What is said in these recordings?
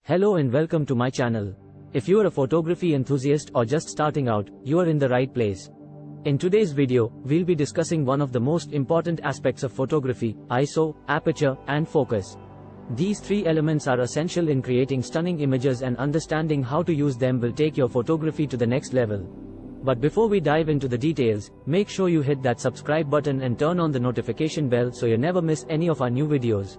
Hello and welcome to my channel. If you are a photography enthusiast or just starting out, you are in the right place. In today's video, we'll be discussing one of the most important aspects of photography: ISO, aperture, and focus. These three elements are essential in creating stunning images, and understanding how to use them will take your photography to the next level. But before we dive into the details, make sure you hit that subscribe button and turn on the notification bell so you never miss any of our new videos.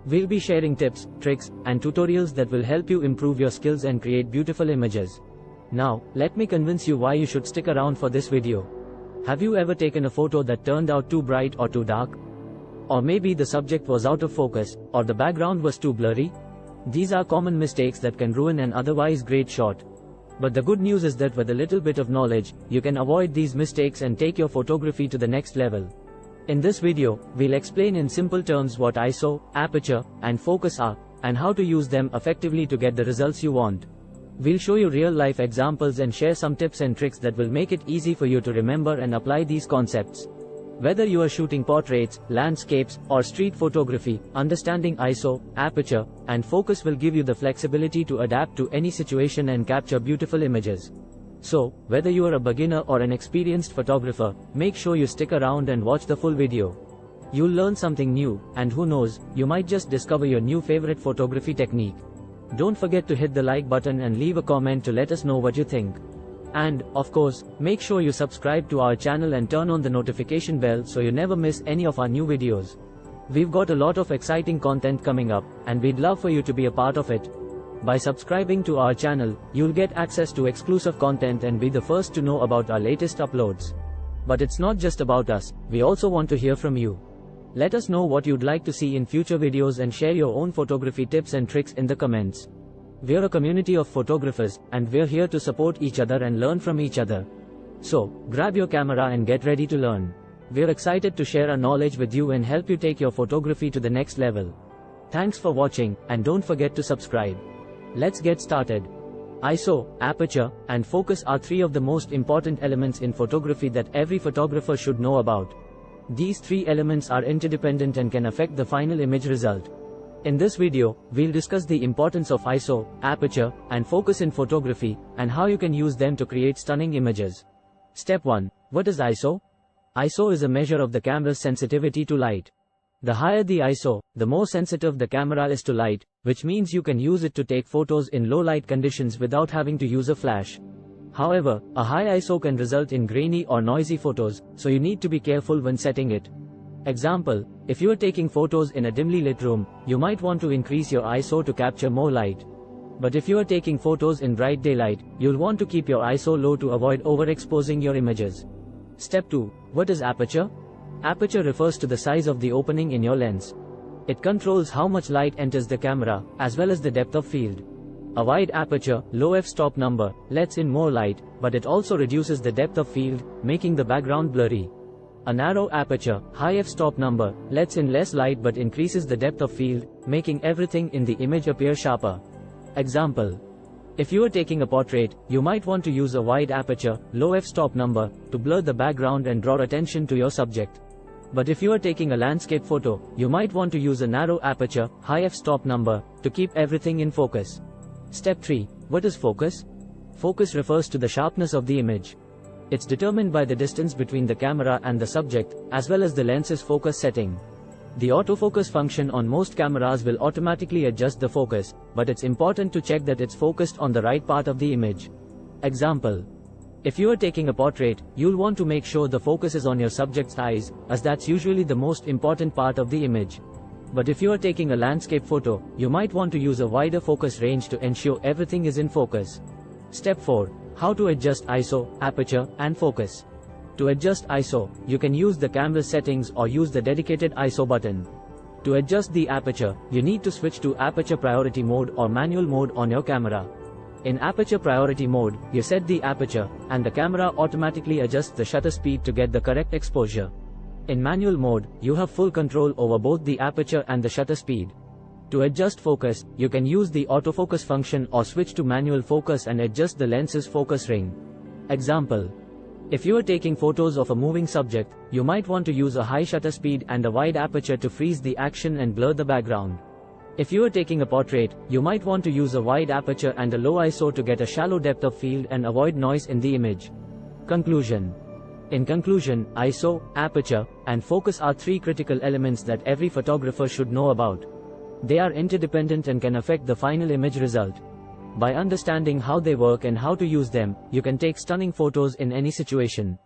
We'll be sharing tips, tricks, and tutorials that will help you improve your skills and create beautiful images. Now, let me convince you why you should stick around for this video. Have you ever taken a photo that turned out too bright or too dark? Or maybe the subject was out of focus, or the background was too blurry? These are common mistakes that can ruin an otherwise great shot. But the good news is that with a little bit of knowledge, you can avoid these mistakes and take your photography to the next level. In this video, we'll explain in simple terms what ISO, aperture, and focus are, and how to use them effectively to get the results you want. We'll show you real-life examples and share some tips and tricks that will make it easy for you to remember and apply these concepts. Whether you are shooting portraits, landscapes, or street photography, understanding ISO, aperture, and focus will give you the flexibility to adapt to any situation and capture beautiful images. So, whether you are a beginner or an experienced photographer, make sure you stick around and watch the full video. You'll learn something new, and who knows, you might just discover your new favorite photography technique. Don't forget to hit the like button and leave a comment to let us know what you think. And, of course, make sure you subscribe to our channel and turn on the notification bell so you never miss any of our new videos. We've got a lot of exciting content coming up, and we'd love for you to be a part of it. By subscribing to our channel, you'll get access to exclusive content and be the first to know about our latest uploads. But it's not just about us, we also want to hear from you. Let us know what you'd like to see in future videos and share your own photography tips and tricks in the comments. We're a community of photographers, and we're here to support each other and learn from each other. So, grab your camera and get ready to learn. We're excited to share our knowledge with you and help you take your photography to the next level. Thanks for watching, and don't forget to subscribe. Let's get started. ISO, aperture, and focus are three of the most important elements in photography that every photographer should know about. These three elements are interdependent and can affect the final image result. In this video, we'll discuss the importance of ISO, aperture, and focus in photography, and how you can use them to create stunning images. Step 1. What is ISO? ISO is a measure of the camera's sensitivity to light. The higher the ISO, the more sensitive the camera is to light, which means you can use it to take photos in low light conditions without having to use a flash. However, a high ISO can result in grainy or noisy photos, so you need to be careful when setting it. Example, if you are taking photos in a dimly lit room, you might want to increase your ISO to capture more light. But if you are taking photos in bright daylight, you'll want to keep your ISO low to avoid overexposing your images. Step 2. What is aperture? Aperture refers to the size of the opening in your lens. It controls how much light enters the camera, as well as the depth of field. A wide aperture, low f-stop number, lets in more light, but it also reduces the depth of field, making the background blurry. A narrow aperture, high f-stop number, lets in less light but increases the depth of field, making everything in the image appear sharper. Example. If you are taking a portrait, you might want to use a wide aperture, low f-stop number, to blur the background and draw attention to your subject. But if you are taking a landscape photo, you might want to use a narrow aperture, high f-stop number, to keep everything in focus. Step 3. What is focus? Focus refers to the sharpness of the image. It's determined by the distance between the camera and the subject, as well as the lens's focus setting. The autofocus function on most cameras will automatically adjust the focus, but it's important to check that it's focused on the right part of the image. Example. If you are taking a portrait, you'll want to make sure the focus is on your subject's eyes, as that's usually the most important part of the image. But if you are taking a landscape photo, you might want to use a wider focus range to ensure everything is in focus. Step 4. How to adjust ISO, aperture, and focus. To adjust ISO, you can use the camera settings or use the dedicated ISO button. To adjust the aperture, you need to switch to aperture priority mode or manual mode on your camera. In aperture priority mode, you set the aperture, and the camera automatically adjusts the shutter speed to get the correct exposure. In manual mode, you have full control over both the aperture and the shutter speed. To adjust focus, you can use the autofocus function or switch to manual focus and adjust the lens's focus ring. Example. If you are taking photos of a moving subject, you might want to use a high shutter speed and a wide aperture to freeze the action and blur the background. If you are taking a portrait, you might want to use a wide aperture and a low ISO to get a shallow depth of field and avoid noise in the image. Conclusion. In conclusion, ISO, aperture, and focus are three critical elements that every photographer should know about. They are interdependent and can affect the final image result. By understanding how they work and how to use them, you can take stunning photos in any situation.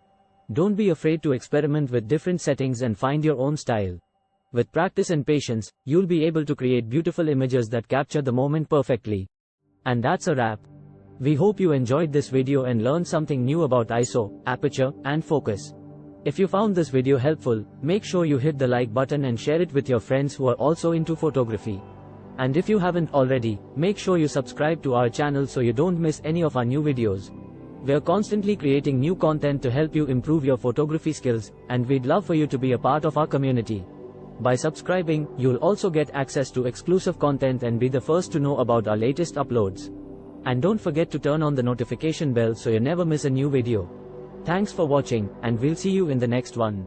Don't be afraid to experiment with different settings and find your own style. With practice and patience, you'll be able to create beautiful images that capture the moment perfectly. And that's a wrap. We hope you enjoyed this video and learned something new about ISO, aperture, and focus. If you found this video helpful, make sure you hit the like button and share it with your friends who are also into photography. And if you haven't already, make sure you subscribe to our channel so you don't miss any of our new videos. We're constantly creating new content to help you improve your photography skills, and we'd love for you to be a part of our community. By subscribing, you'll also get access to exclusive content and be the first to know about our latest uploads. And don't forget to turn on the notification bell so you never miss a new video. Thanks for watching, and we'll see you in the next one.